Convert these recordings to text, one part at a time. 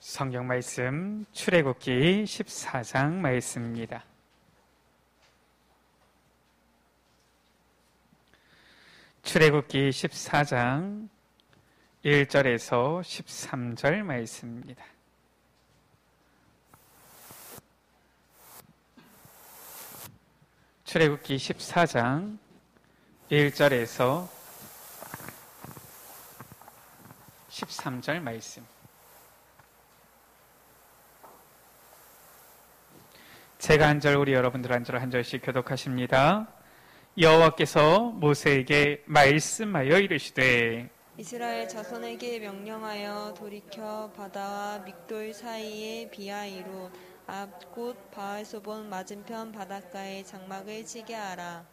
성경 말씀 출애굽기 14장 말씀입니다. 출애굽기 14장 1절에서 13절 말씀입니다. 출애굽기 14장 1절에서 13절 말씀. 제가 한 절, 우리 여러분들 한 절 한 절씩 교독하십니다. 여호와께서 모세에게 말씀하여 이르시되 이스라엘 자손에게 명령하여 돌이켜 바다와 믹돌 사이의 비하이로 앞 곧 바알소본 맞은편 바닷가에 장막을 치게 하라.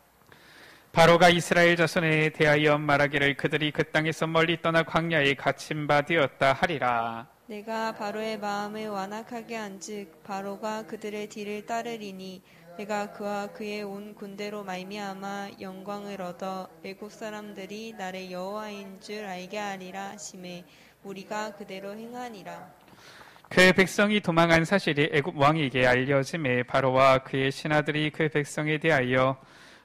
바로가 이스라엘 자손에 대하여 말하기를 그들이 그 땅에서 멀리 떠나 광야에 갇힌 바 되었다 하리라. 내가 바로의 마음을 완악하게 한즉 바로가 그들의 뒤를 따르리니 내가 그와 그의 온 군대로 말미암아 영광을 얻어 애국 사람들이 나를 여호와인 줄 알게 하리라 하시매 우리가 그대로 행하니라. 그 백성이 도망한 사실이 애굽 왕에게 알려짐에 바로와 그의 신하들이 그 백성에 대하여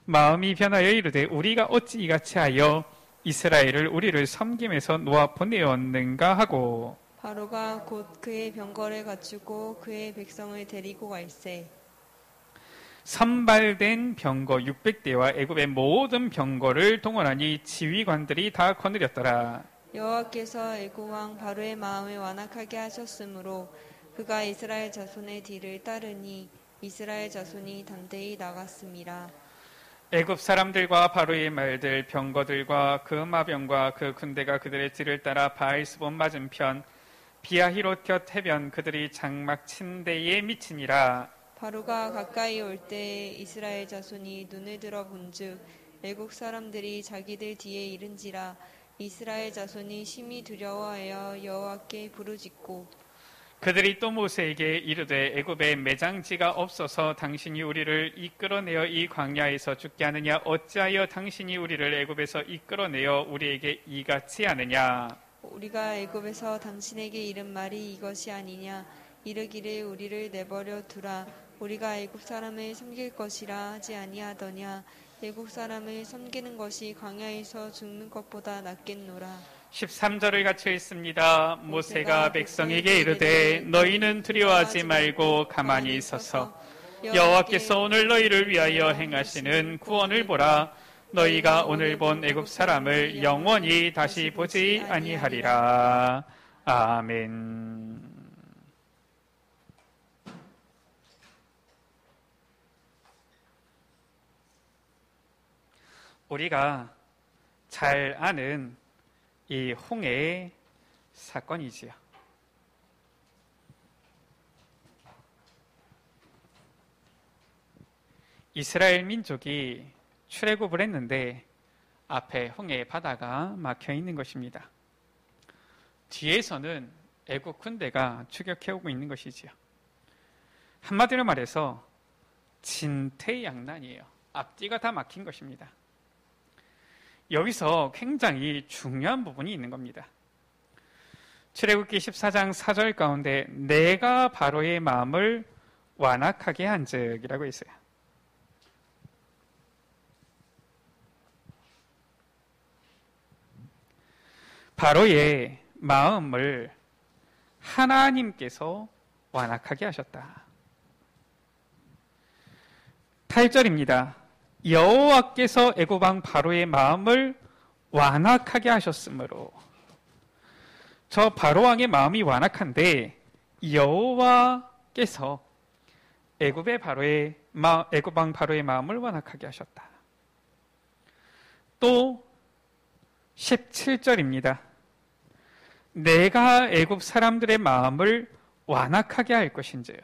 마음이 변하여 이르되 우리가 어찌 이같이 하여 이스라엘을 우리를 섬김에서 놓아 보내었는가 하고 바로가 곧 그의 병거를 갖추고 그의 백성을 데리고 갈새 선발된 병거 600대와 애굽의 모든 병거를 동원하니 지휘관들이 다 거느렸더라. 여호와께서 애굽 왕 바로의 마음을 완악하게 하셨으므로 그가 이스라엘 자손의 뒤를 따르니 이스라엘 자손이 담대히 나갔습니다. 애굽 사람들과 바로의 말들 병거들과 그 마병과 그 군대가 그들의 뒤를 따라 바알스본 맞은편 비아히롯 해변 그들이 장막 친 데에 미치니라. 바로가 가까이 올 때 이스라엘 자손이 눈을 들어 본즉 애국 사람들이 자기들 뒤에 이른지라. 이스라엘 자손이 심히 두려워하여 여호와께 부르짖고 그들이 또 모세에게 이르되 애굽에 매장지가 없어서 당신이 우리를 이끌어내어 이 광야에서 죽게 하느냐 어찌하여 당신이 우리를 애굽에서 이끌어내어 우리에게 이같이 하느냐. 우리가 애굽에서 당신에게 이른 말이 이것이 아니냐. 이르기를 우리를 내버려 두라. 우리가 애굽 사람을 섬길 것이라 하지 아니하더냐. 애국 사람을 섬기는 것이 광야에서 죽는 것보다 낫겠노라. 13절을 같이 읽습니다. 모세가 백성에게 이르되 너희는 두려워하지 말고 가만히 있어서 여호와께서 오늘 너희를 위하여 행하시는 구원을 보라. 너희가 오늘 본 애굽 사람을 영원히 다시 보지 아니하리라. 아멘. 우리가 잘 아는 이 홍해의 사건이지요. 이스라엘 민족이 출애굽을 했는데 앞에 홍해의 바다가 막혀 있는 것입니다. 뒤에서는 애국 군대가 추격해오고 있는 것이지요. 한마디로 말해서 진퇴양난이에요. 앞뒤가 다 막힌 것입니다. 여기서 굉장히 중요한 부분이 있는 겁니다. 출애굽기 14장 4절 가운데 내가 바로의 마음을 완악하게 한즉이라고 했어요. 바로의 마음을 하나님께서 완악하게 하셨다. 8절입니다. 여호와께서 애굽 왕 바로의 마음을 완악하게 하셨으므로. 저 바로 왕의 마음이 완악한데 여호와께서 애굽 왕 바로의 마음을 완악하게 하셨다. 또 17절입니다. 내가 애굽 사람들의 마음을 완악하게 할 것인즉.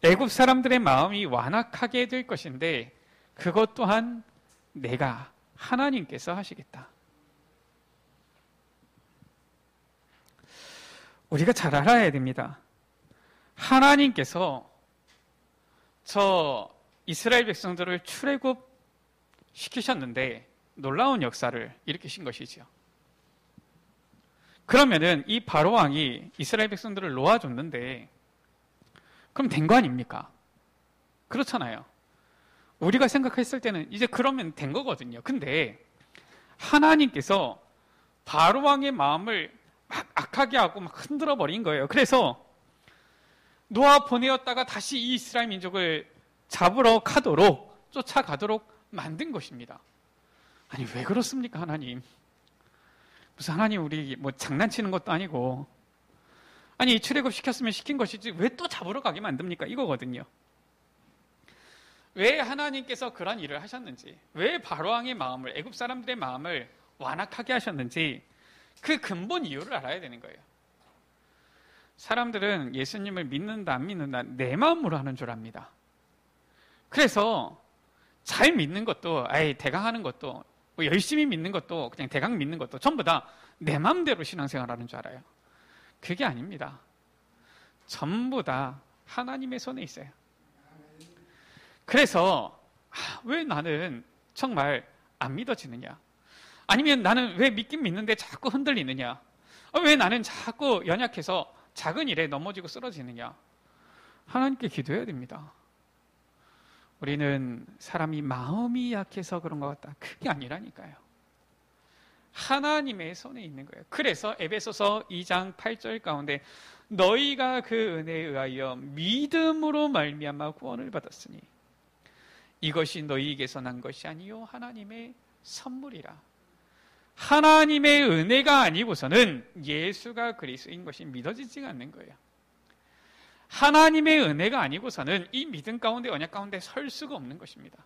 애굽 사람들의 마음이 완악하게 될 것인데 그것 또한 내가 하나님께서 하시겠다. 우리가 잘 알아야 됩니다. 하나님께서 저 이스라엘 백성들을 출애굽 시키셨는데 놀라운 역사를 일으키신 것이죠. 그러면은 이 바로 왕이 이스라엘 백성들을 놓아줬는데 그럼 된 거 아닙니까? 그렇잖아요. 우리가 생각했을 때는 이제 그러면 된 거거든요. 근데 하나님께서 바로 왕의 마음을 막 악하게 하고 막 흔들어 버린 거예요. 그래서 놓아 보내었다가 다시 이 이스라엘 민족을 잡으러 가도록 쫓아가도록 만든 것입니다. 아니 왜 그렇습니까, 하나님? 무슨 하나님 우리 뭐 장난치는 것도 아니고, 아니 출애굽 시켰으면 시킨 것이지 왜 또 잡으러 가게 만듭니까? 이거거든요. 왜 하나님께서 그런 일을 하셨는지, 왜 바로왕의 마음을, 애굽 사람들의 마음을 완악하게 하셨는지 그 근본 이유를 알아야 되는 거예요. 사람들은 예수님을 믿는다 안 믿는다 내 마음으로 하는 줄 압니다. 그래서 잘 믿는 것도, 대강 하는 것도, 뭐 열심히 믿는 것도, 그냥 대강 믿는 것도 전부 다 내 마음대로 신앙생활하는 줄 알아요. 그게 아닙니다. 전부 다 하나님의 손에 있어요. 그래서 왜 나는 정말 안 믿어지느냐? 아니면 나는 왜 믿긴 믿는데 자꾸 흔들리느냐? 왜 나는 자꾸 연약해서 작은 일에 넘어지고 쓰러지느냐? 하나님께 기도해야 됩니다. 우리는 사람이 마음이 약해서 그런 것 같다. 그게 아니라니까요. 하나님의 손에 있는 거예요. 그래서 에베소서 2장 8절 가운데 너희가 그 은혜에 의하여 믿음으로 말미암아 구원을 받았으니 이것이 너희에게서 난 것이 아니요 하나님의 선물이라. 하나님의 은혜가 아니고서는 예수가 그리스도인 것이 믿어지지가 않는 거예요. 하나님의 은혜가 아니고서는 이 믿음 가운데, 언약 가운데 설 수가 없는 것입니다.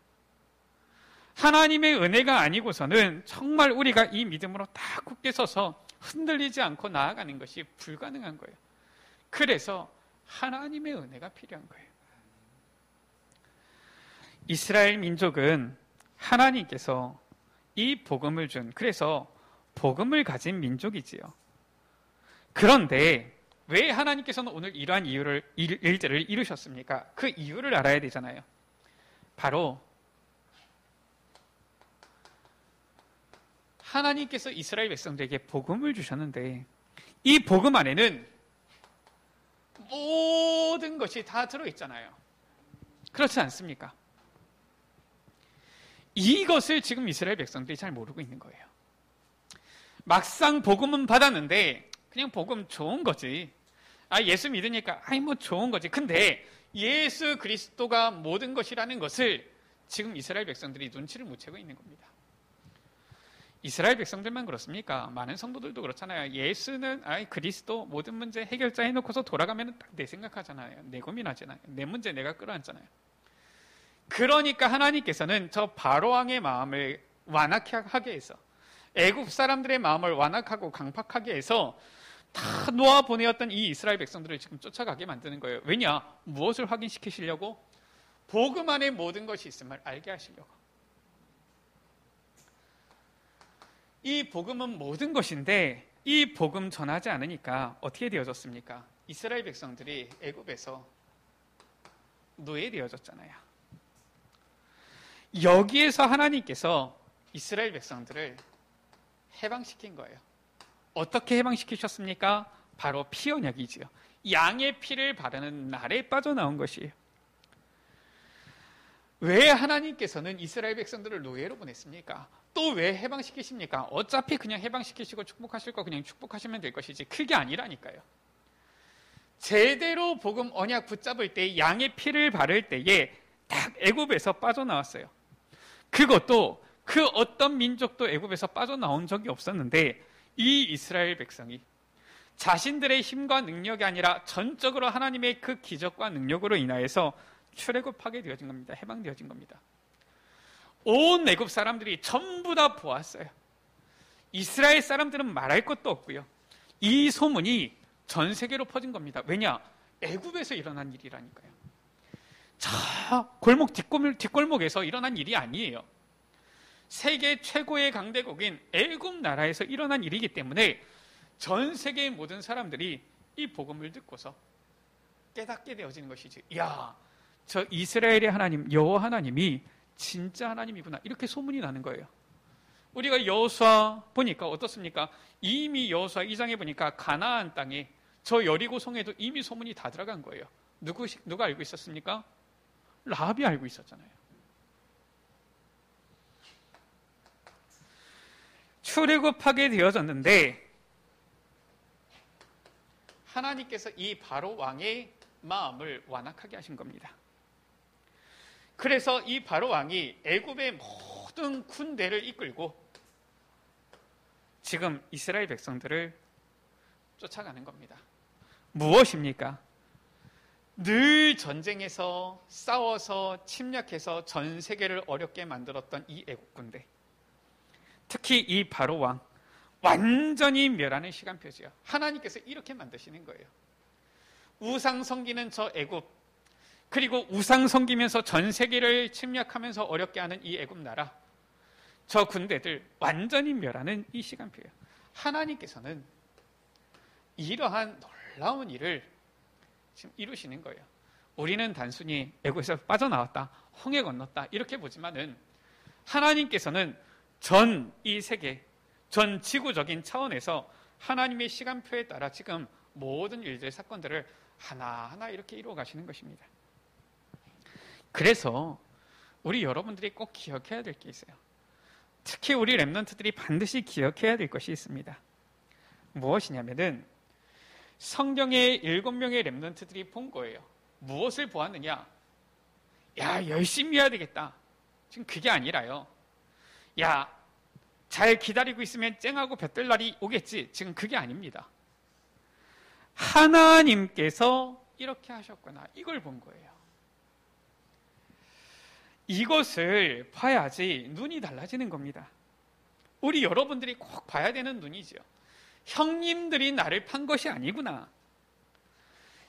하나님의 은혜가 아니고서는 정말 우리가 이 믿음으로 딱 굳게 서서 흔들리지 않고 나아가는 것이 불가능한 거예요. 그래서 하나님의 은혜가 필요한 거예요. 이스라엘 민족은 하나님께서 이 복음을 준, 그래서 복음을 가진 민족이지요. 그런데 왜 하나님께서는 오늘 이러한 일들을 이루셨습니까? 그 이유를 알아야 되잖아요. 바로 하나님께서 이스라엘 백성들에게 복음을 주셨는데 이 복음 안에는 모든 것이 다 들어있잖아요. 그렇지 않습니까? 이것을 지금 이스라엘 백성들이 잘 모르고 있는 거예요. 막상 복음은 받았는데 그냥 복음 좋은 거지. 예수 믿으니까 뭐 좋은 거지. 근데 예수 그리스도가 모든 것이라는 것을 지금 이스라엘 백성들이 눈치를 못 채고 있는 겁니다. 이스라엘 백성들만 그렇습니까? 많은 성도들도 그렇잖아요. 예수는 그리스도 모든 문제 해결자 해놓고서 돌아가면 딱 내 생각하잖아요. 내 고민하잖아요. 내 문제 내가 끌어안잖아요. 그러니까 하나님께서는 저 바로왕의 마음을 완악하게 해서, 애굽 사람들의 마음을 완악하고 강팍하게 해서 다 놓아 보내었던 이 이스라엘 백성들을 지금 쫓아가게 만드는 거예요. 왜냐? 무엇을 확인시키시려고? 복음 안에 모든 것이 있음을 알게 하시려고. 이 복음은 모든 것인데 이 복음 전하지 않으니까 어떻게 되어졌습니까? 이스라엘 백성들이 애굽에서 노예되어졌잖아요. 여기에서 하나님께서 이스라엘 백성들을 해방시킨 거예요. 어떻게 해방시키셨습니까? 바로 피 언약이지요. 양의 피를 바르는 날에 빠져나온 것이에요. 왜 하나님께서는 이스라엘 백성들을 노예로 보냈습니까? 또 왜 해방시키십니까? 어차피 그냥 해방시키시고 축복하실 거 그냥 축복하시면 될 것이지 그게 아니라니까요. 제대로 복음 언약 붙잡을 때 양의 피를 바를 때에 딱 애굽에서 빠져나왔어요. 그것도 그 어떤 민족도 애굽에서 빠져나온 적이 없었는데 이 이스라엘 백성이 자신들의 힘과 능력이 아니라 전적으로 하나님의 그 기적과 능력으로 인하여서 출애굽하게 되어진 겁니다. 해방되어진 겁니다. 온 애굽 사람들이 전부 다 보았어요. 이스라엘 사람들은 말할 것도 없고요. 이 소문이 전 세계로 퍼진 겁니다. 왜냐? 애굽에서 일어난 일이라니까요. 저 골목 뒷골목에서 일어난 일이 아니에요. 세계 최고의 강대국인 애굽 나라에서 일어난 일이기 때문에 전 세계의 모든 사람들이 이 복음을 듣고서 깨닫게 되어지는 것이지. 이야, 저 이스라엘의 하나님 여호와 하나님이 진짜 하나님이구나, 이렇게 소문이 나는 거예요. 우리가 여호수아 보니까 어떻습니까? 이미 여호수아 2장에 보니까 가나안 땅에 저 여리고 성에도 이미 소문이 다 들어간 거예요. 누가 알고 있었습니까? 라합이 알고 있었잖아요. 출애굽하게 되어졌는데 하나님께서 이 바로 왕의 마음을 완악하게 하신 겁니다. 그래서 이 바로 왕이 애굽의 모든 군대를 이끌고 지금 이스라엘 백성들을 쫓아가는 겁니다. 무엇입니까? 늘 전쟁에서 싸워서 침략해서 전 세계를 어렵게 만들었던 이 애국 군대, 특히 이 바로 왕 완전히 멸하는 시간표지요. 하나님께서 이렇게 만드시는 거예요. 우상 섬기는 저 애굽, 그리고 우상 섬기면서 전 세계를 침략하면서 어렵게 하는 이 애굽 나라, 저 군대들 완전히 멸하는 이 시간표예요. 하나님께서는 이러한 놀라운 일을 지금 이루시는 거예요. 우리는 단순히 애굽에서 빠져나왔다, 홍해 건넜다 이렇게 보지만은 하나님께서는 전 이 세계, 전 지구적인 차원에서 하나님의 시간표에 따라 지금 모든 일들, 사건들을 하나하나 이렇게 이루어 가시는 것입니다. 그래서 우리 여러분들이 꼭 기억해야 될 게 있어요. 특히 우리 렘넌트들이 반드시 기억해야 될 것이 있습니다. 무엇이냐면은 성경의 7명의 렘넌트들이 본 거예요. 무엇을 보았느냐? 야, 열심히 해야 되겠다. 지금 그게 아니라요. 야, 잘 기다리고 있으면 쨍하고 볕들 날이 오겠지. 지금 그게 아닙니다. 하나님께서 이렇게 하셨구나. 이걸 본 거예요. 이것을 봐야지 눈이 달라지는 겁니다. 우리 여러분들이 꼭 봐야 되는 눈이죠. 형님들이 나를 판 것이 아니구나.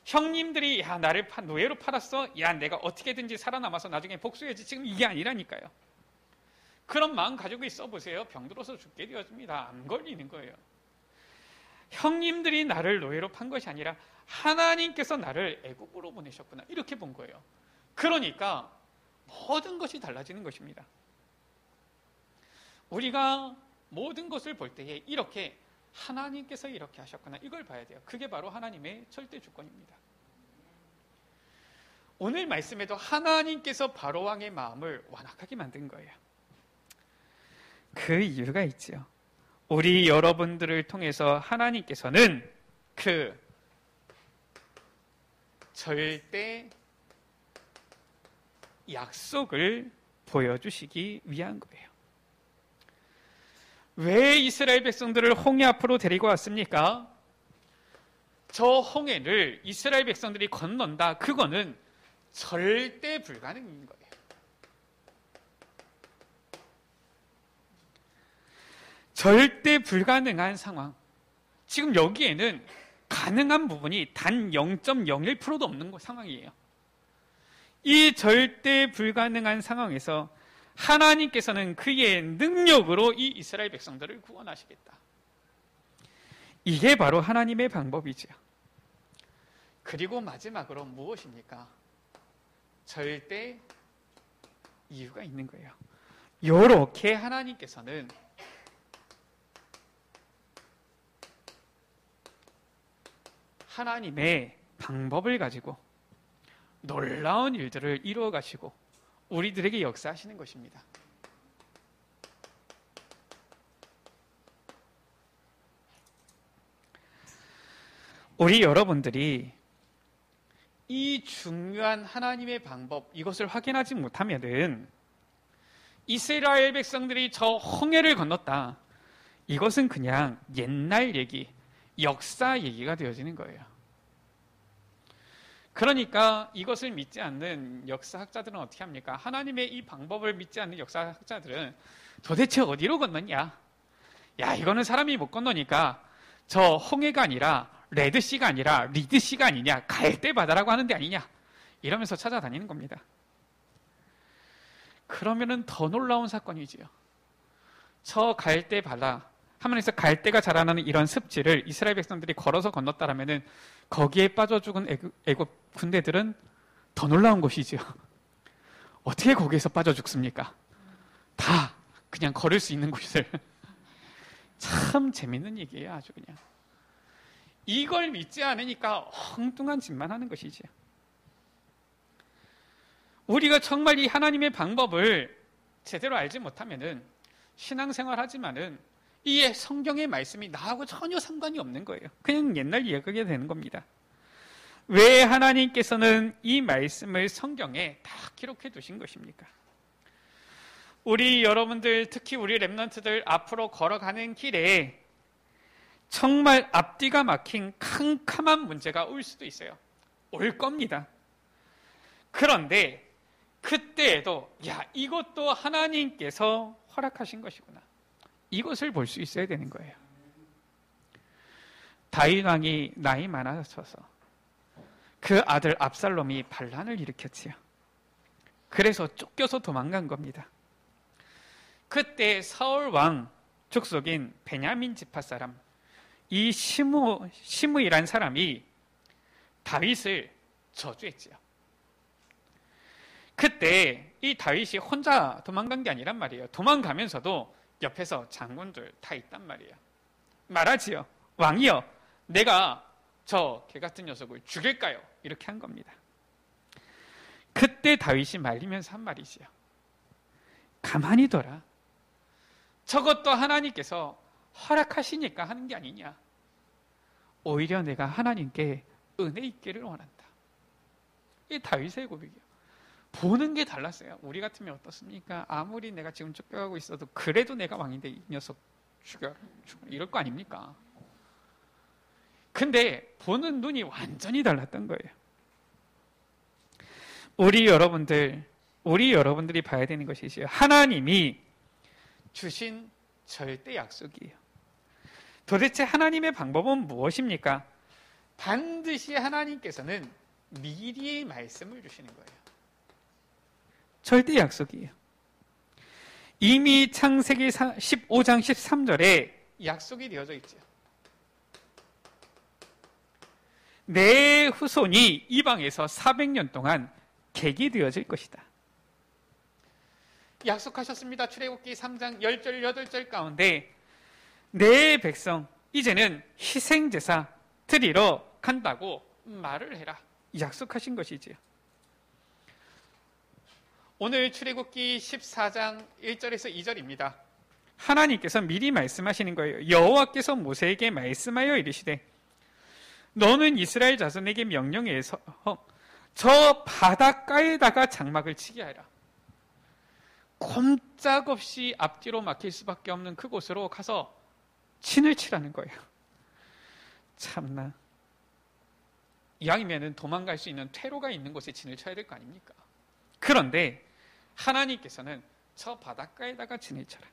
형님들이 야, 나를 노예로 팔았어. 야, 내가 어떻게든지 살아남아서 나중에 복수해야지. 지금 이게 아니라니까요. 그런 마음 가지고 있어 보세요. 병들어서 죽게 되어집니다. 안 걸리는 거예요. 형님들이 나를 노예로 판 것이 아니라 하나님께서 나를 애국으로 보내셨구나. 이렇게 본 거예요. 그러니까 모든 것이 달라지는 것입니다. 우리가 모든 것을 볼 때에 이렇게 하나님께서 이렇게 하셨구나. 이걸 봐야 돼요. 그게 바로 하나님의 절대 주권입니다. 오늘 말씀에도 하나님께서 바로왕의 마음을 완악하게 만든 거예요. 그 이유가 있죠. 우리 여러분들을 통해서 하나님께서는 그 절대 약속을 보여주시기 위한 거예요. 왜 이스라엘 백성들을 홍해 앞으로 데리고 왔습니까? 저 홍해를 이스라엘 백성들이 건넌다. 그거는 절대 불가능인 거예요. 절대 불가능한 상황. 지금 여기에는 가능한 부분이 단 0.01%도 없는 상황이에요. 이 절대 불가능한 상황에서 하나님께서는 그의 능력으로 이 이스라엘 백성들을 구원하시겠다. 이게 바로 하나님의 방법이죠. 그리고 마지막으로 무엇입니까? 절대 이유가 있는 거예요. 이렇게 하나님께서는 하나님의 방법을 가지고 놀라운 일들을 이루어 가시고 우리들에게 역사하시는 것입니다. 우리 여러분들이 이 중요한 하나님의 방법, 이것을 확인하지 못하면은 이스라엘 백성들이 저 홍해를 건넜다. 이것은 그냥 옛날 얘기, 역사 얘기가 되어지는 거예요. 그러니까 이것을 믿지 않는 역사학자들은 어떻게 합니까? 하나님의 이 방법을 믿지 않는 역사학자들은 도대체 어디로 건넜냐? 야, 이거는 사람이 못 건너니까 저 홍해가 아니라 레드시가 아니라 리드시가 아니냐, 갈대 바다라고 하는 데 아니냐, 이러면서 찾아다니는 겁니다. 그러면은 더 놀라운 사건이지요. 저 갈대 바다, 하면서 갈대가 자라나는 이런 습지를 이스라엘 백성들이 걸어서 건넜다라면은 거기에 빠져 죽은 애굽 군대들은 더 놀라운 것이지요. 어떻게 거기에서 빠져 죽습니까? 다 그냥 걸을 수 있는 곳을. 참 재밌는 얘기예요. 아주 그냥. 이걸 믿지 않으니까 엉뚱한 짓만 하는 것이지. 우리가 정말 이 하나님의 방법을 제대로 알지 못하면은 신앙생활 하지만은 이 성경의 말씀이 나하고 전혀 상관이 없는 거예요. 그냥 옛날 이야기가 되는 겁니다. 왜 하나님께서는 이 말씀을 성경에 다 기록해 두신 것입니까? 우리 여러분들, 특히 우리 랩런트들 앞으로 걸어가는 길에 정말 앞뒤가 막힌 캄캄한 문제가 올 수도 있어요. 올 겁니다. 그런데 그때에도 이것도 하나님께서 허락하신 것이구나. 이것을 볼 수 있어야 되는 거예요. 다윗 왕이 나이 많아져서 그 아들 압살롬이 반란을 일으켰지요. 그래서 쫓겨서 도망간 겁니다. 그때 사울 왕 족속인 베냐민 지파 사람 이 시므이란 사람이 다윗을 저주했지요. 그때 이 다윗이 혼자 도망간 게 아니란 말이에요. 도망가면서도 옆에서 장군들 다 있단 말이에요. 말하지요. 왕이여, 내가 저 개 같은 녀석을 죽일까요? 이렇게 한 겁니다. 그때 다윗이 말리면서 한 말이지요. 가만히 둬라. 저것도 하나님께서 허락하시니까 하는 게 아니냐. 오히려 내가 하나님께 은혜 있기를 원한다. 이 다윗의 고백이에요. 보는 게 달랐어요. 우리 같으면 어떻습니까? 아무리 내가 지금 쫓겨가고 있어도 그래도 내가 왕인데 이 녀석 죽여 이럴 거 아닙니까? 근데 보는 눈이 완전히 달랐던 거예요. 우리 여러분들이 봐야 되는 것이지요. 하나님이 주신 절대 약속이에요. 도대체 하나님의 방법은 무엇입니까? 반드시 하나님께서는 미리 말씀을 주시는 거예요. 절대 약속이에요. 이미 창세기 15장 13절에 약속이 되어져 있죠. 내 후손이 이방에서 400년 동안 객이 되어질 것이다. 약속하셨습니다. 출애굽기 3장 10절 8절 가운데 내 백성 이제는 희생제사 드리러 간다고 말을 해라. 약속하신 것이지요. 오늘 출애굽기 14장 1절에서 2절입니다. 하나님께서 미리 말씀하시는 거예요. 여호와께서 모세에게 말씀하여 이르시되 너는 이스라엘 자손에게 명령해서 저 바닷가에다가 장막을 치게 하라. 꼼짝없이 앞뒤로 막힐 수밖에 없는 그곳으로 가서 진을 치라는 거예요. 참나. 이왕이면 도망갈 수 있는 퇴로가 있는 곳에 진을 쳐야 될 거 아닙니까? 그런데 하나님께서는 저 바닷가에다가 진을 쳐라.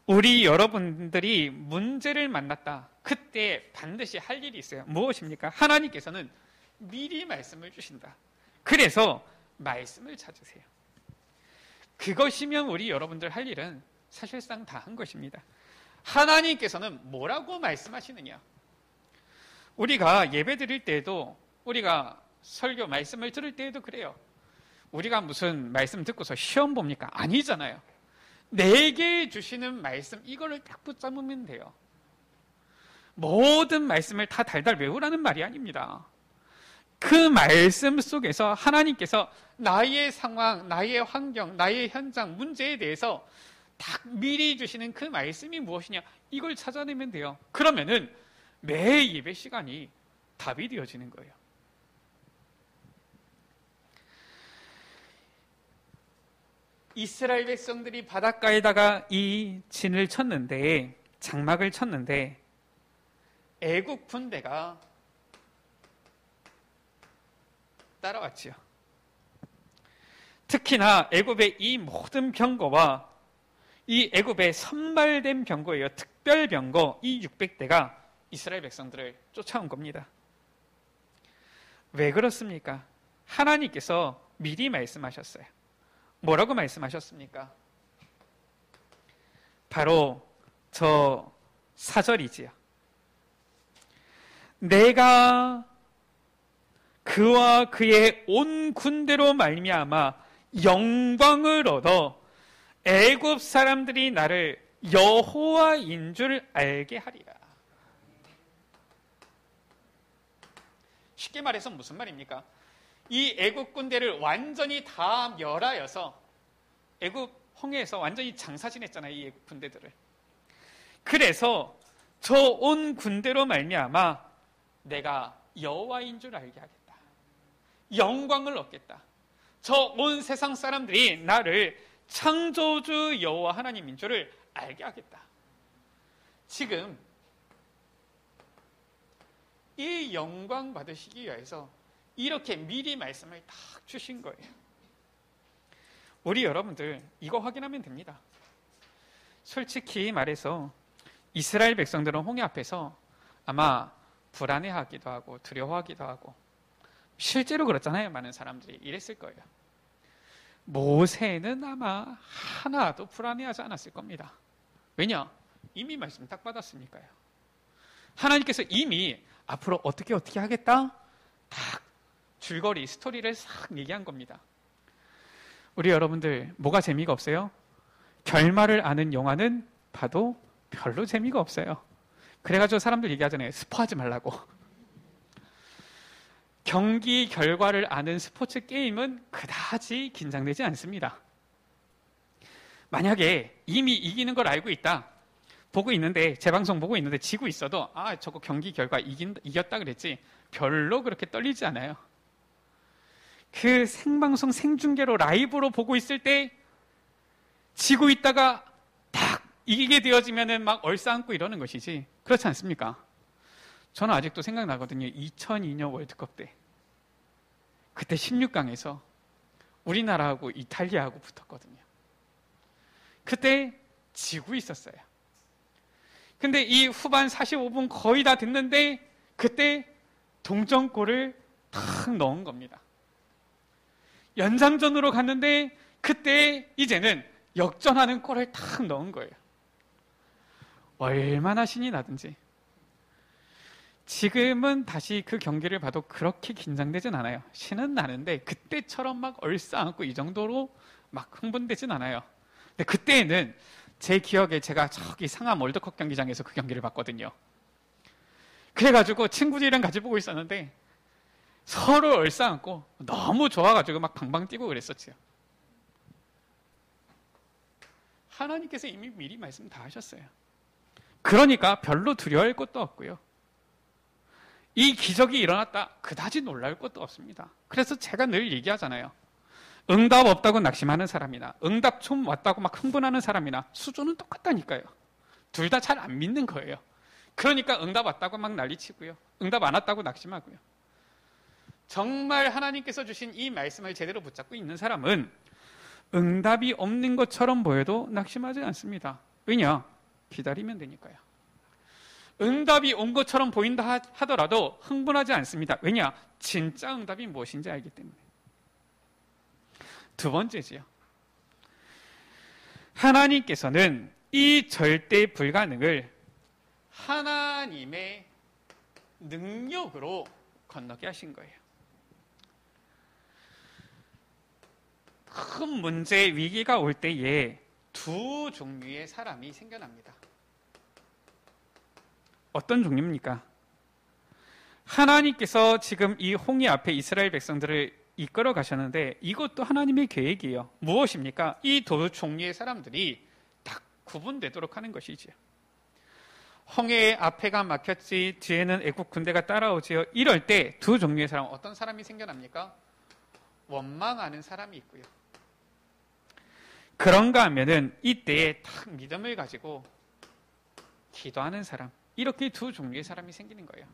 우리 여러분들이 문제를 만났다. 그때 반드시 할 일이 있어요. 무엇입니까? 하나님께서는 미리 말씀을 주신다. 그래서 말씀을 찾으세요. 그것이면 우리 여러분들 할 일은 사실상 다 한 것입니다. 하나님께서는 뭐라고 말씀하시느냐? 우리가 예배 드릴 때에도, 우리가 설교 말씀을 들을 때에도 그래요. 우리가 무슨 말씀 듣고서 시험 봅니까? 아니잖아요. 내게 주시는 말씀 이거를 딱 붙잡으면 돼요. 모든 말씀을 다 달달 외우라는 말이 아닙니다. 그 말씀 속에서 하나님께서 나의 상황, 나의 환경, 나의 현장, 문제에 대해서 딱 미리 주시는 그 말씀이 무엇이냐, 이걸 찾아내면 돼요. 그러면은 매 예배 시간이 답이 되어지는 거예요. 이스라엘 백성들이 바닷가에다가 이 진을 쳤는데, 장막을 쳤는데 애국 군대가 따라왔지요. 특히나 애굽의 이 모든 병거와 이 애굽의 선발된 병거예요. 특별 병거 이 600대가 이스라엘 백성들을 쫓아온 겁니다. 왜 그렇습니까? 하나님께서 미리 말씀하셨어요. 뭐라고 말씀하셨습니까? 바로 저 4절이지요. 내가 그와 그의 온 군대로 말미암아 영광을 얻어 애굽 사람들이 나를 여호와인 줄 알게 하리라. 쉽게 말해서 무슨 말입니까? 이 애굽 군대를 완전히 다 멸하여서 애굽 홍해에서 완전히 장사 지냈잖아요, 이 애굽 군대들을. 그래서 저 온 군대로 말미암아 내가 여호와인 줄 알게 하겠다. 영광을 얻겠다. 저 온 세상 사람들이 나를 창조주 여호와 하나님인 줄을 알게 하겠다. 지금 이 영광 받으시기 위해서 이렇게 미리 말씀을 딱 주신 거예요. 우리 여러분들 이거 확인하면 됩니다. 솔직히 말해서 이스라엘 백성들은 홍해 앞에서 아마 불안해하기도 하고 두려워하기도 하고, 실제로 그렇잖아요. 많은 사람들이 이랬을 거예요. 모세는 아마 하나도 불안해하지 않았을 겁니다. 왜냐? 이미 말씀 딱 받았으니까요. 하나님께서 이미 앞으로 어떻게 하겠다? 딱 줄거리, 스토리를 싹 얘기한 겁니다. 우리 여러분들 뭐가 재미가 없어요? 결말을 아는 영화는 봐도 별로 재미가 없어요. 그래가지고 사람들 얘기하잖아요. 스포하지 말라고. 경기 결과를 아는 스포츠 게임은 그다지 긴장되지 않습니다. 만약에 이미 이기는 걸 알고 있다, 보고 있는데, 재방송 보고 있는데 지고 있어도 저거 경기 결과 이겼다 그랬지, 별로 그렇게 떨리지 않아요. 그 생방송 생중계로 라이브로 보고 있을 때 지고 있다가 딱 이기게 되어지면은 막 얼싸안고 이러는 것이지, 그렇지 않습니까? 저는 아직도 생각나거든요. 2002년 월드컵 때, 그때 16강에서 우리나라하고 이탈리아하고 붙었거든요. 그때 지고 있었어요. 근데 이 후반 45분 거의 다 됐는데 그때 동점골을 탁 넣은 겁니다. 연장전으로 갔는데 그때 이제는 역전하는 골을 탁 넣은 거예요. 얼마나 신이 나든지. 지금은 다시 그 경기를 봐도 그렇게 긴장되진 않아요. 신은 나는데 그때처럼 막 얼싸안고 이 정도로 막 흥분되진 않아요. 근데 그때는 제 기억에 제가 저기 상암 월드컵 경기장에서 그 경기를 봤거든요. 그래가지고 친구들이랑 같이 보고 있었는데 서로 얼싸안고 너무 좋아가지고 막 방방 뛰고 그랬었죠. 하나님께서 이미 미리 말씀 다 하셨어요. 그러니까 별로 두려워할 것도 없고요. 이 기적이 일어났다, 그다지 놀랄 것도 없습니다. 그래서 제가 늘 얘기하잖아요. 응답 없다고 낙심하는 사람이나 응답 좀 왔다고 막 흥분하는 사람이나 수준은 똑같다니까요. 둘 다 잘 안 믿는 거예요. 그러니까 응답 왔다고 막 난리치고요, 응답 안 왔다고 낙심하고요. 정말 하나님께서 주신 이 말씀을 제대로 붙잡고 있는 사람은 응답이 없는 것처럼 보여도 낙심하지 않습니다. 왜냐? 기다리면 되니까요. 응답이 온 것처럼 보인다 하더라도 흥분하지 않습니다. 왜냐? 진짜 응답이 무엇인지 알기 때문에. 두 번째지요. 하나님께서는 이 절대 불가능을 하나님의 능력으로 건너게 하신 거예요. 큰 문제, 위기가 올 때에 두 종류의 사람이 생겨납니다. 어떤 종류입니까? 하나님께서 지금 이 홍해 앞에 이스라엘 백성들을 이끌어 가셨는데 이것도 하나님의 계획이에요. 무엇입니까? 이 두 종류의 사람들이 딱 구분되도록 하는 것이지요. 홍해 앞에가 막혔지 뒤에는 애국 군대가 따라오지요. 이럴 때 두 종류의 사람, 어떤 사람이 생겨납니까? 원망하는 사람이 있고요. 그런가 하면은 이때에 딱 믿음을 가지고 기도하는 사람, 이렇게 두 종류의 사람이 생기는 거예요.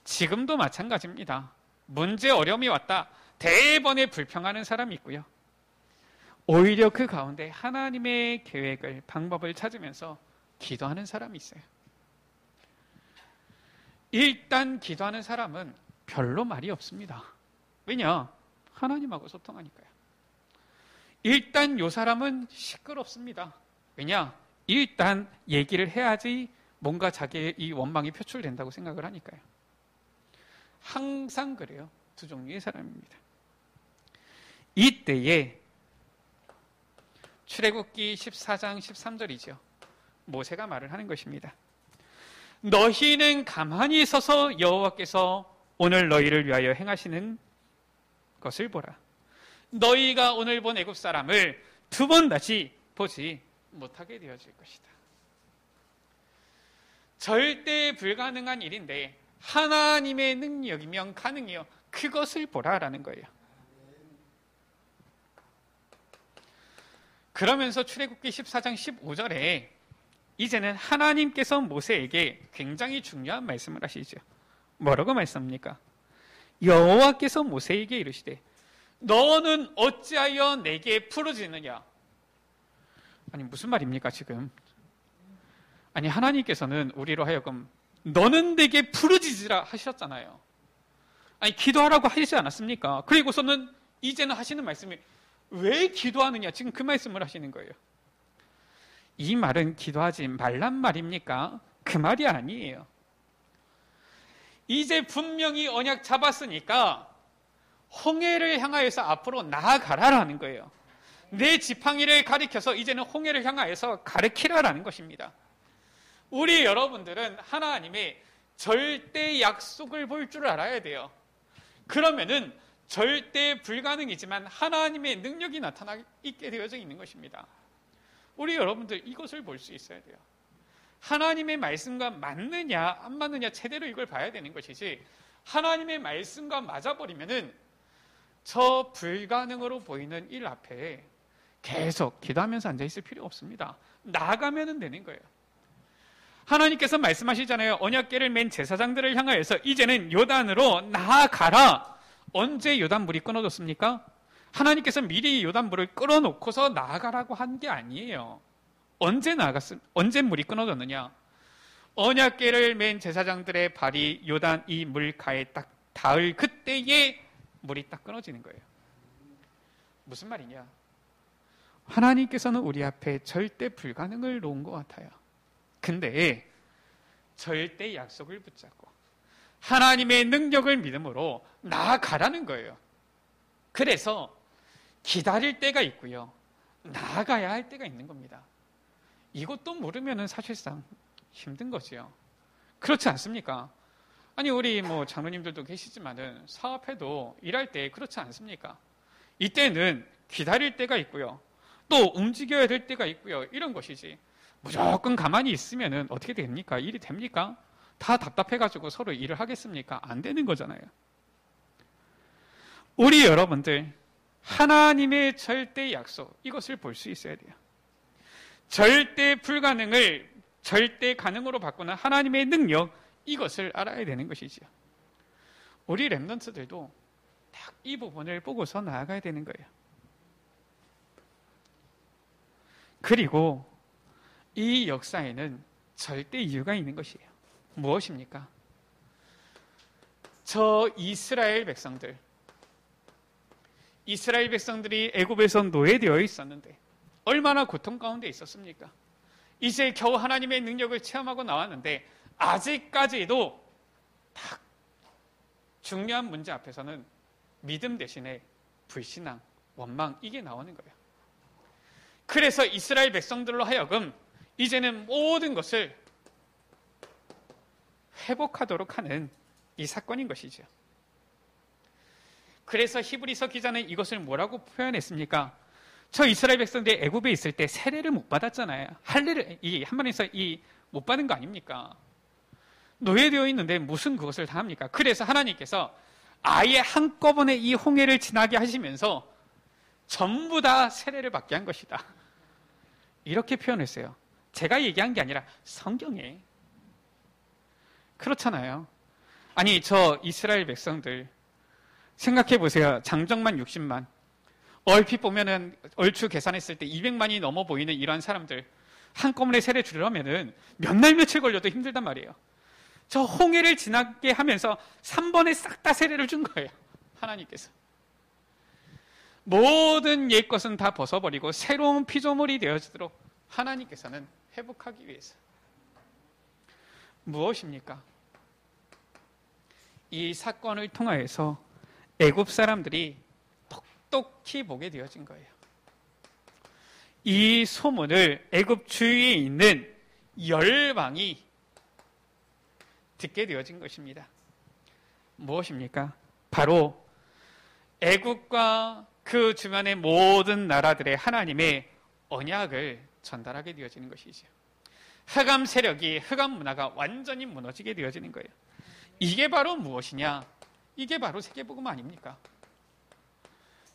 지금도 마찬가지입니다. 문제, 어려움이 왔다, 대번에 불평하는 사람이 있고요. 오히려 그 가운데 하나님의 계획을, 방법을 찾으면서 기도하는 사람이 있어요. 일단 기도하는 사람은 별로 말이 없습니다. 왜냐? 하나님하고 소통하니까요. 일단 이 사람은 시끄럽습니다. 왜냐? 일단 얘기를 해야지 뭔가 자기의 이 원망이 표출된다고 생각을 하니까요. 항상 그래요. 두 종류의 사람입니다. 이때에 출애굽기 14장 13절이죠. 모세가 말을 하는 것입니다. 너희는 가만히 서서 여호와께서 오늘 너희를 위하여 행하시는 것을 보라. 너희가 오늘 본 애굽 사람을 두 번 다시 보지 못하게 되어질 것이다. 절대 불가능한 일인데 하나님의 능력이면 가능해요. 그것을 보라라는 거예요. 그러면서 출애굽기 14장 15절에 이제는 하나님께서 모세에게 굉장히 중요한 말씀을 하시죠. 뭐라고 말씀합니까? 여호와께서 모세에게 이르시되 너는 어찌하여 내게 부르짖느냐? 아니 무슨 말입니까 지금? 아니 하나님께서는 우리로 하여금 너는 내게 부르짖으라 하셨잖아요. 아니 기도하라고 하시지 않았습니까? 그리고서는 이제는 하시는 말씀이 왜 기도하느냐? 지금 그 말씀을 하시는 거예요. 이 말은 기도하지 말란 말입니까? 그 말이 아니에요. 이제 분명히 언약 잡았으니까 홍해를 향하여서 앞으로 나아가라라는 거예요. 내 지팡이를 가리켜서 이제는 홍해를 향하여서 가르치라라는 것입니다. 우리 여러분들은 하나님의 절대 약속을 볼 줄 알아야 돼요. 그러면은 절대 불가능이지만 하나님의 능력이 나타나게 되어져 있는 것입니다. 우리 여러분들 이것을 볼 수 있어야 돼요. 하나님의 말씀과 맞느냐 안 맞느냐 제대로 이걸 봐야 되는 것이지 하나님의 말씀과 맞아버리면은 저 불가능으로 보이는 일 앞에 계속 기도하면서 앉아있을 필요 없습니다. 나아가면 되는 거예요. 하나님께서 말씀하시잖아요. 언약궤를 맨 제사장들을 향하여서 이제는 요단으로 나아가라. 언제 요단 물이 끊어졌습니까? 하나님께서 미리 요단 물을 끌어놓고서 나아가라고 한 게 아니에요. 언제 물이 끊어졌느냐? 언약궤를 맨 제사장들의 발이 요단 이 물가에 딱 닿을 그때에 물이 딱 끊어지는 거예요. 무슨 말이냐? 하나님께서는 우리 앞에 절대 불가능을 놓은 것 같아요. 근데 절대 약속을 붙잡고 하나님의 능력을 믿음으로 나아가라는 거예요. 그래서 기다릴 때가 있고요. 나아가야 할 때가 있는 겁니다. 이것도 모르면 사실상 힘든 거지요. 그렇지 않습니까? 아니 우리 장로님들도 계시지만은 사업해도 일할 때 그렇지 않습니까? 이때는 기다릴 때가 있고요. 또 움직여야 될 때가 있고요. 이런 것이지. 무조건 가만히 있으면은 어떻게 됩니까? 일이 됩니까? 다 답답해가지고 서로 일을 하겠습니까? 안 되는 거잖아요. 우리 여러분들 하나님의 절대 약속 이것을 볼 수 있어야 돼요. 절대 불가능을 절대 가능으로 바꾸는 하나님의 능력 이것을 알아야 되는 것이죠. 우리 랩런트들도 딱 이 부분을 보고서 나아가야 되는 거예요. 그리고 이 역사에는 절대 이유가 있는 것이에요. 무엇입니까? 저 이스라엘 백성들이 애굽에서 노예되어 있었는데 얼마나 고통 가운데 있었습니까? 이제 겨우 하나님의 능력을 체험하고 나왔는데 아직까지도 딱 중요한 문제 앞에서는 믿음 대신에 불신앙, 원망 이게 나오는 거예요. 그래서 이스라엘 백성들로 하여금 이제는 모든 것을 회복하도록 하는 이 사건인 것이죠. 그래서 히브리서 기자는 이것을 뭐라고 표현했습니까? 저 이스라엘 백성들이 애굽에 있을 때 세례를 못 받았잖아요. 할례를 한마디에서 못 받은 거 아닙니까? 노예되어 있는데 무슨 그것을 다 합니까? 그래서 하나님께서 아예 한꺼번에 이 홍해를 지나게 하시면서 전부 다 세례를 받게 한 것이다. 이렇게 표현했어요. 제가 얘기한 게 아니라 성경에. 그렇잖아요. 아니 저 이스라엘 백성들 생각해 보세요. 장정만 60만. 얼핏 보면은 얼추 계산했을 때 200만이 넘어 보이는 이러한 사람들 한꺼번에 세례 주려면은 몇 날 며칠 걸려도 힘들단 말이에요. 저 홍해를 지나게 하면서 3번에 싹 다 세례를 준 거예요. 하나님께서. 모든 옛 것은 다 벗어버리고 새로운 피조물이 되어지도록 하나님께서는 회복하기 위해서. 무엇입니까? 이 사건을 통하여서 애굽 사람들이 똑똑히 보게 되어진 거예요. 이 소문을 애굽 주위에 있는 열방이 듣게 되어진 것입니다. 무엇입니까? 바로 애굽과 그 주변의 모든 나라들의 하나님의 언약을 전달하게 되어지는 것이죠. 흑암 세력이, 흑암 문화가 완전히 무너지게 되어지는 거예요. 이게 바로 무엇이냐? 이게 바로 세계복음 아닙니까?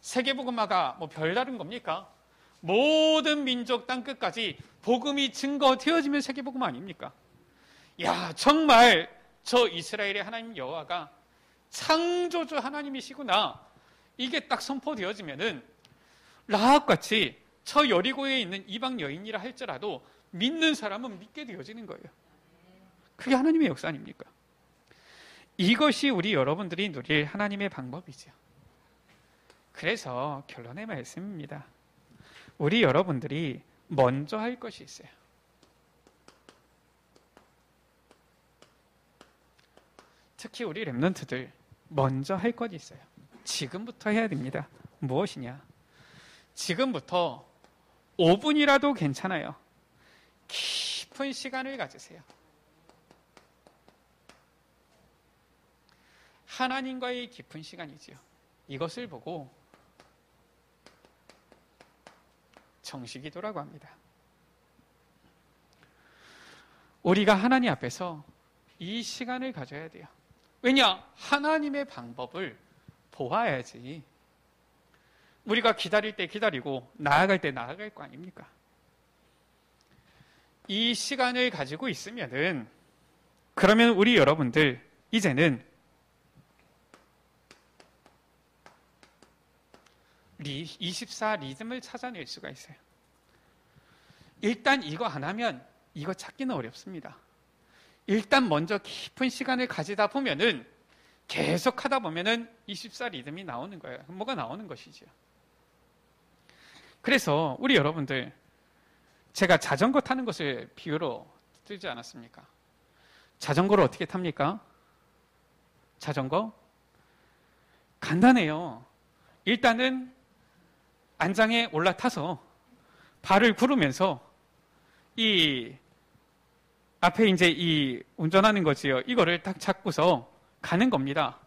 세계복음화가 뭐 별다른 겁니까? 모든 민족 땅끝까지 복음이 증거되어지면 세계복음 아닙니까? 야, 정말 저 이스라엘의 하나님 여호와가 창조주 하나님이시구나. 이게 딱 선포되어지면은 라합같이 저 여리고에 있는 이방 여인이라 할지라도 믿는 사람은 믿게 되어지는 거예요. 그게 하나님의 역사 아닙니까? 이것이 우리 여러분들이 누릴 하나님의 방법이죠. 그래서 결론의 말씀입니다. 우리 여러분들이 먼저 할 것이 있어요. 특히 우리 렘넌트들 먼저 할 것이 있어요. 지금부터 해야 됩니다. 무엇이냐? 지금부터 5분이라도 괜찮아요. 깊은 시간을 가지세요. 하나님과의 깊은 시간이지요. 이것을 보고 정식기도라고 합니다. 우리가 하나님 앞에서 이 시간을 가져야 돼요. 왜냐? 하나님의 방법을 보아야지. 우리가 기다릴 때 기다리고 나아갈 때 나아갈 거 아닙니까? 이 시간을 가지고 있으면은 그러면 우리 여러분들 이제는 24 리듬을 찾아낼 수가 있어요. 일단 이거 안 하면 이거 찾기는 어렵습니다. 일단 먼저 깊은 시간을 가지다 보면은 계속 하다 보면은 24 리듬이 나오는 거예요. 뭐가 나오는 것이죠. 그래서 우리 여러분들 제가 자전거 타는 것을 비유로 들지 않았습니까? 자전거를 어떻게 탑니까? 자전거? 간단해요. 일단은 안장에 올라타서 발을 구르면서 이 앞에 이제 이 운전하는 거지요. 이거를 딱 잡고서 가는 겁니다.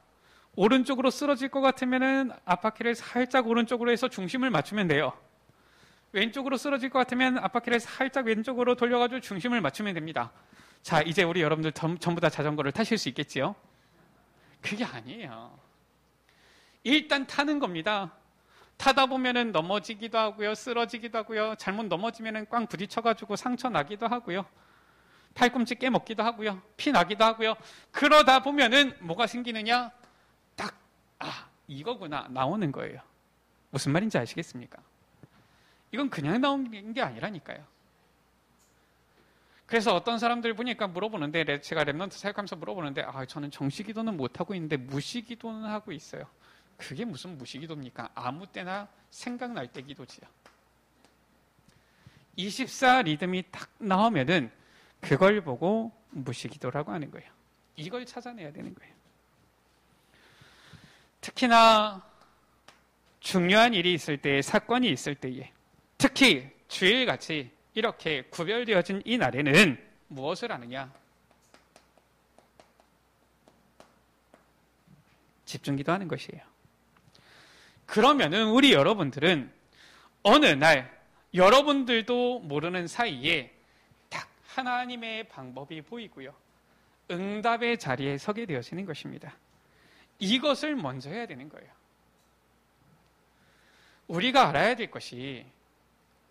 오른쪽으로 쓰러질 것 같으면은 앞바퀴를 살짝 오른쪽으로 해서 중심을 맞추면 돼요. 왼쪽으로 쓰러질 것 같으면 앞바퀴를 살짝 왼쪽으로 돌려가지고 중심을 맞추면 됩니다. 자, 이제 우리 여러분들 전부 다 자전거를 타실 수 있겠지요? 그게 아니에요. 일단 타는 겁니다. 타다 보면은 넘어지기도 하고요, 쓰러지기도 하고요, 잘못 넘어지면은 꽝 부딪혀가지고 상처 나기도 하고요, 팔꿈치 깨먹기도 하고요, 피 나기도 하고요. 그러다 보면은 뭐가 생기느냐? 딱, 이거구나, 나오는 거예요. 무슨 말인지 아시겠습니까? 이건 그냥 나오는 게 아니라니까요. 그래서 어떤 사람들 보니까 물어보는데, 제가 렘넌트 사역하면서 물어보는데, 저는 정시기도는 못하고 있는데 무시기도는 하고 있어요. 그게 무슨 무시기도입니까? 아무 때나 생각날 때 기도지요. 24 리듬이 딱 나오면은 그걸 보고 무시기도라고 하는 거예요. 이걸 찾아내야 되는 거예요. 특히나 중요한 일이 있을 때, 사건이 있을 때에, 특히 주일같이 이렇게 구별되어진 이 날에는 무엇을 하느냐? 집중기도하는 것이에요. 그러면은 우리 여러분들은 어느 날 여러분들도 모르는 사이에 딱 하나님의 방법이 보이고요, 응답의 자리에 서게 되어지는 것입니다. 이것을 먼저 해야 되는 거예요. 우리가 알아야 될 것이,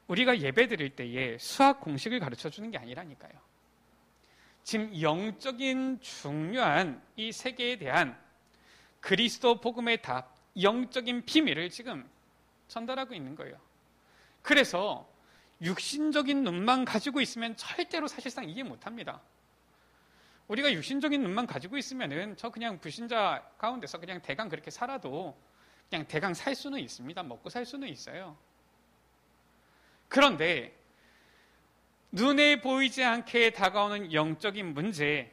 우리가 예배 드릴 때에 수학 공식을 가르쳐 주는 게 아니라니까요. 지금 영적인 중요한 이 세계에 대한 그리스도 복음의 답, 영적인 비밀을 지금 전달하고 있는 거예요. 그래서 육신적인 눈만 가지고 있으면 절대로 사실상 이해 못합니다. 우리가 육신적인 눈만 가지고 있으면은 저 그냥 불신자 가운데서 그냥 대강 그렇게 살아도 그냥 대강 살 수는 있습니다. 먹고 살 수는 있어요. 그런데 눈에 보이지 않게 다가오는 영적인 문제,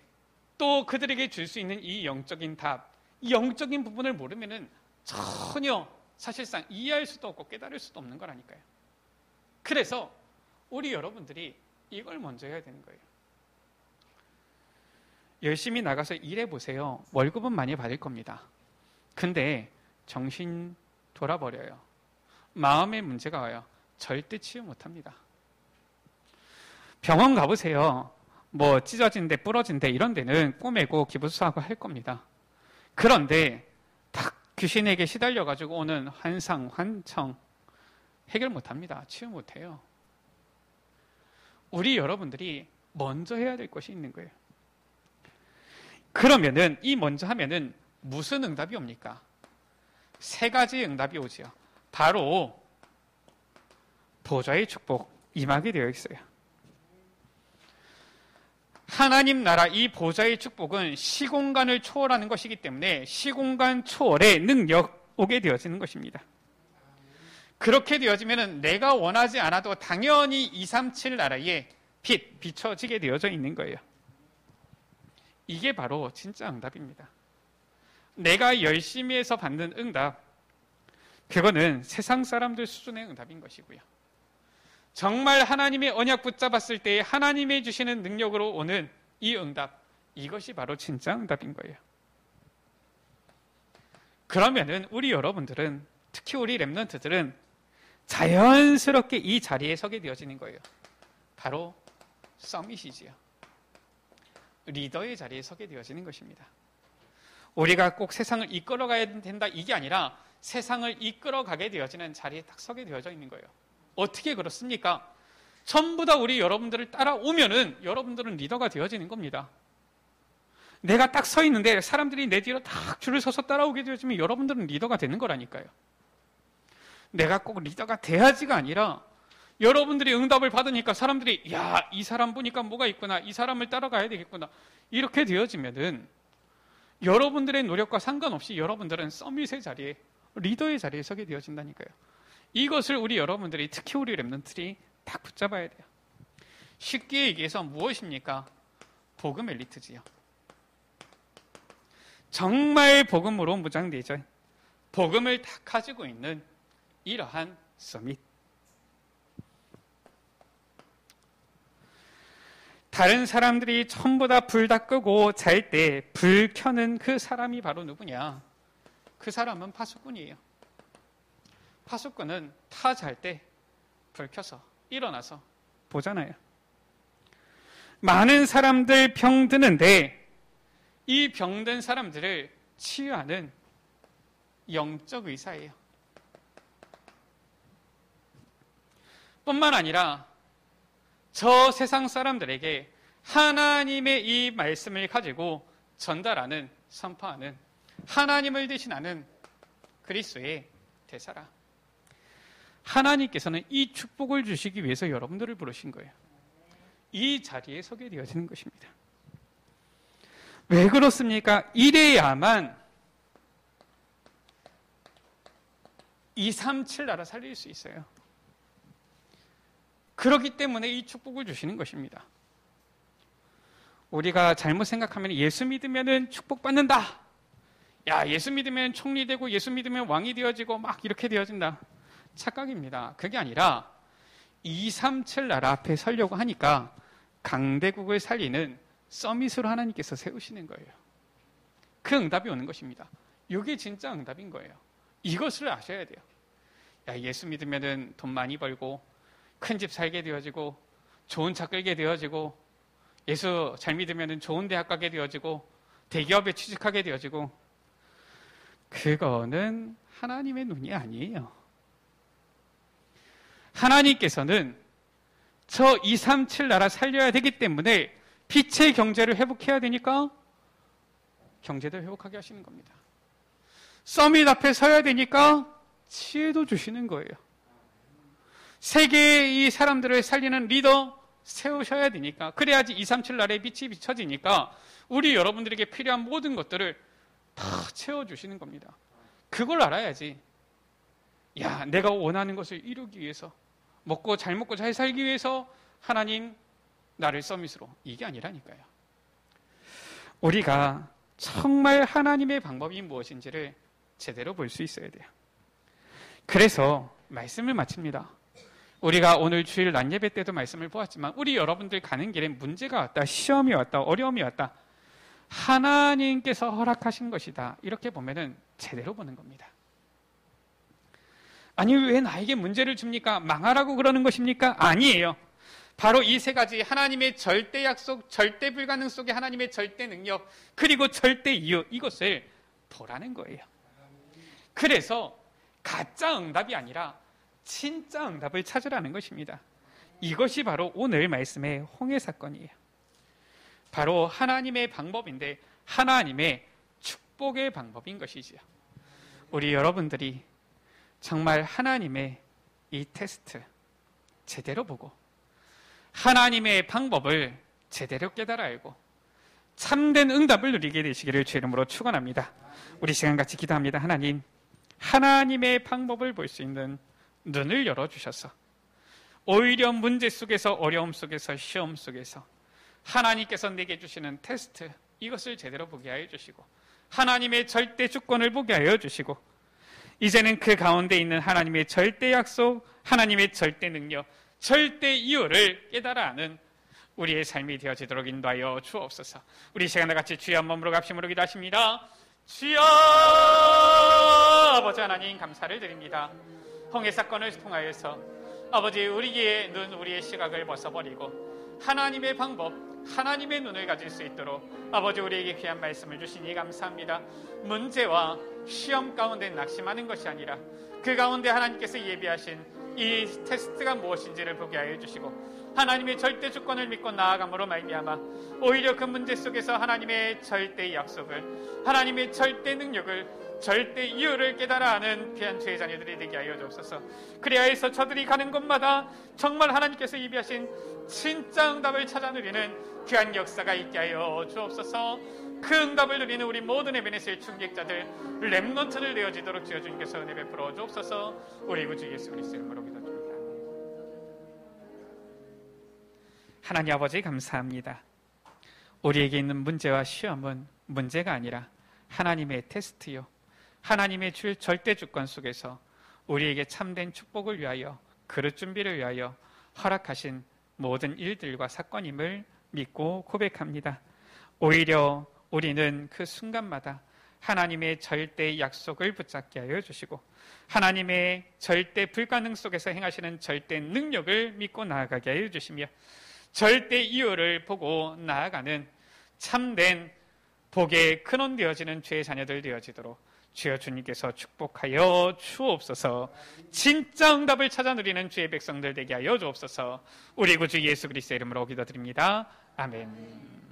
또 그들에게 줄 수 있는 이 영적인 답, 이 영적인 부분을 모르면은 전혀 사실상 이해할 수도 없고 깨달을 수도 없는 거라니까요. 그래서 우리 여러분들이 이걸 먼저 해야 되는 거예요. 열심히 나가서 일해보세요. 월급은 많이 받을 겁니다. 근데 정신 돌아버려요. 마음의 문제가 와요. 절대 치유 못합니다. 병원 가보세요. 뭐 찢어진데 부러진데 이런 데는 꼬매고 기부수하고 할 겁니다. 그런데 딱 귀신에게 시달려가지고 오는 환상, 환청 해결 못합니다. 치유 못해요. 우리 여러분들이 먼저 해야 될 것이 있는 거예요. 그러면은 이 먼저 하면은 무슨 응답이 옵니까? 세 가지 응답이 오지요. 바로 보좌의 축복 임하게 되어 있어요. 하나님 나라 이 보좌의 축복은 시공간을 초월하는 것이기 때문에 시공간 초월의 능력 오게 되어지는 것입니다. 그렇게 되어지면 내가 원하지 않아도 당연히 237 나라에 비춰지게 되어져 있는 거예요. 이게 바로 진짜 응답입니다. 내가 열심히 해서 받는 응답, 그거는 세상 사람들 수준의 응답인 것이고요. 정말 하나님의 언약 붙잡았을 때 하나님이 주시는 능력으로 오는 이 응답, 이것이 바로 진짜 응답인 거예요. 그러면은 우리 여러분들은, 특히 우리 렘넌트들은 자연스럽게 이 자리에 서게 되어지는 거예요. 바로 서밋이지요. 리더의 자리에 서게 되어지는 것입니다. 우리가 꼭 세상을 이끌어가야 된다 이게 아니라 세상을 이끌어가게 되어지는 자리에 딱 서게 되어져 있는 거예요. 어떻게 그렇습니까? 전부 다 우리 여러분들을 따라오면은 여러분들은 리더가 되어지는 겁니다. 내가 딱 서 있는데 사람들이 내 뒤로 딱 줄을 서서 따라오게 되어지면 여러분들은 리더가 되는 거라니까요. 내가 꼭 리더가 돼야지가 아니라 여러분들이 응답을 받으니까 사람들이 야, 이 사람 보니까 뭐가 있구나, 이 사람을 따라가야 되겠구나, 이렇게 되어지면은 여러분들의 노력과 상관없이 여러분들은 서밋의 자리에, 리더의 자리에 서게 되어진다니까요. 이것을 우리 여러분들이, 특히 우리 렘넌트들이 딱 붙잡아야 돼요. 쉽게 얘기해서 무엇입니까? 복음 엘리트지요. 정말 복음으로 무장되죠. 복음을 다 가지고 있는 이러한 서밋. 다른 사람들이 전부 다 불 다 끄고 잘 때 불 켜는 그 사람이 바로 누구냐? 그 사람은 파수꾼이에요. 파수꾼은 다 잘 때 불 켜서 일어나서 보잖아요. 많은 사람들 병드는데 이 병든 사람들을 치유하는 영적 의사예요. 뿐만 아니라 저 세상 사람들에게 하나님의 이 말씀을 가지고 전달하는, 선포하는, 하나님을 대신하는 그리스도의 대사라. 하나님께서는 이 축복을 주시기 위해서 여러분들을 부르신 거예요. 이 자리에 서게 되어지는 것입니다. 왜 그렇습니까? 이래야만 237 나라 살릴 수 있어요. 그렇기 때문에 이 축복을 주시는 것입니다. 우리가 잘못 생각하면 예수 믿으면 축복받는다. 야, 예수 믿으면 총리 되고 예수 믿으면 왕이 되어지고 막 이렇게 되어진다. 착각입니다. 그게 아니라 237 나라 앞에 서려고 하니까 강대국을 살리는 서밋으로 하나님께서 세우시는 거예요. 그 응답이 오는 것입니다. 이게 진짜 응답인 거예요. 이것을 아셔야 돼요. 야, 예수 믿으면 돈 많이 벌고 큰 집 살게 되어지고 좋은 차 끌게 되어지고 예수 잘 믿으면 좋은 대학 가게 되어지고 대기업에 취직하게 되어지고, 그거는 하나님의 눈이 아니에요. 하나님께서는 저 237 나라 살려야 되기 때문에 빛의 경제를 회복해야 되니까 경제도 회복하게 하시는 겁니다. 서밋 앞에 서야 되니까 지혜도 주시는 거예요. 세계의 이 사람들을 살리는 리더 세우셔야 되니까, 그래야지 237 나라의 빛이 비춰지니까 우리 여러분들에게 필요한 모든 것들을 다 채워주시는 겁니다. 그걸 알아야지. 야, 내가 원하는 것을 이루기 위해서, 잘 먹고 잘 살기 위해서 하나님 나를 서밋으로, 이게 아니라니까요. 우리가 정말 하나님의 방법이 무엇인지를 제대로 볼 수 있어야 돼요. 그래서 말씀을 마칩니다. 우리가 오늘 주일 낮 예배 때도 말씀을 보았지만 우리 여러분들 가는 길에 문제가 왔다, 시험이 왔다, 어려움이 왔다, 하나님께서 허락하신 것이다, 이렇게 보면은 제대로 보는 겁니다. 아니, 왜 나에게 문제를 줍니까? 망하라고 그러는 것입니까? 아니에요. 바로 이 세 가지, 하나님의 절대 약속, 절대 불가능 속에 하나님의 절대 능력, 그리고 절대 이유, 이것을 보라는 거예요. 그래서 가짜 응답이 아니라 진짜 응답을 찾으라는 것입니다. 이것이 바로 오늘 말씀의 홍해 사건이에요. 바로 하나님의 방법인데 하나님의 축복의 방법인 것이지요. 우리 여러분들이 정말 하나님의 이 테스트 제대로 보고 하나님의 방법을 제대로 깨달아 알고 참된 응답을 누리게 되시기를 주의 이름으로 축원합니다. 우리 시간 같이 기도합니다. 하나님, 하나님의 방법을 볼 수 있는 눈을 열어주셔서 오히려 문제 속에서, 어려움 속에서, 시험 속에서 하나님께서 내게 주시는 테스트, 이것을 제대로 보게 하여 주시고 하나님의 절대 주권을 보게 하여 주시고 이제는 그 가운데 있는 하나님의 절대 약속, 하나님의 절대 능력, 절대 이유를 깨달아 아는 우리의 삶이 되어지도록 인도하여 주옵소서. 우리 시간 다 같이 주여 한 몸으로 갑심으로 기도하십니다. 주여, 아버지 하나님 감사를 드립니다. 홍해 사건을 통하여서 아버지, 우리의 눈, 우리의 시각을 벗어버리고 하나님의 방법, 하나님의 눈을 가질 수 있도록 아버지, 우리에게 귀한 말씀을 주시니 감사합니다. 문제와 시험 가운데 낙심하는 것이 아니라 그 가운데 하나님께서 예비하신 이 테스트가 무엇인지를 보게 하여 주시고 하나님의 절대 주권을 믿고 나아감으로 말미암아 오히려 그 문제 속에서 하나님의 절대 약속을, 하나님의 절대 능력을, 절대 이유를 깨달아 아는 귀한 주의 자녀들이 되게 하여 주옵소서. 그래야 해서 저들이 가는 곳마다 정말 하나님께서 예비하신 진짜 응답을 찾아 누리는 귀한 역사가 있게 하여 주옵소서. 그 응답을 누리는 우리 모든 에베네스의 충격자들, 렘넌트들 되어지도록 주여 주님께서 은혜 베풀어 주옵소서. 우리 구주 예수 그리스도의 이름으로 기도드립니다. 하나님 아버지 감사합니다. 우리에게 있는 문제와 시험은 문제가 아니라 하나님의 테스트요, 하나님의 절대 주권 속에서 우리에게 참된 축복을 위하여, 그릇 준비를 위하여 허락하신 모든 일들과 사건임을 믿고 고백합니다. 오히려 우리는 그 순간마다 하나님의 절대 약속을 붙잡게 하여 주시고 하나님의 절대 불가능 속에서 행하시는 절대 능력을 믿고 나아가게 하여 주시며 절대 이유를 보고 나아가는 참된 복의 근원 되어지는 주의 자녀들 되어지도록 주여 주님께서 축복하여 주옵소서. 진짜 응답을 찾아 누리는 주의 백성들 되게 하여 주옵소서. 우리 구주 예수 그리스도의 이름으로 기도드립니다. 아멘.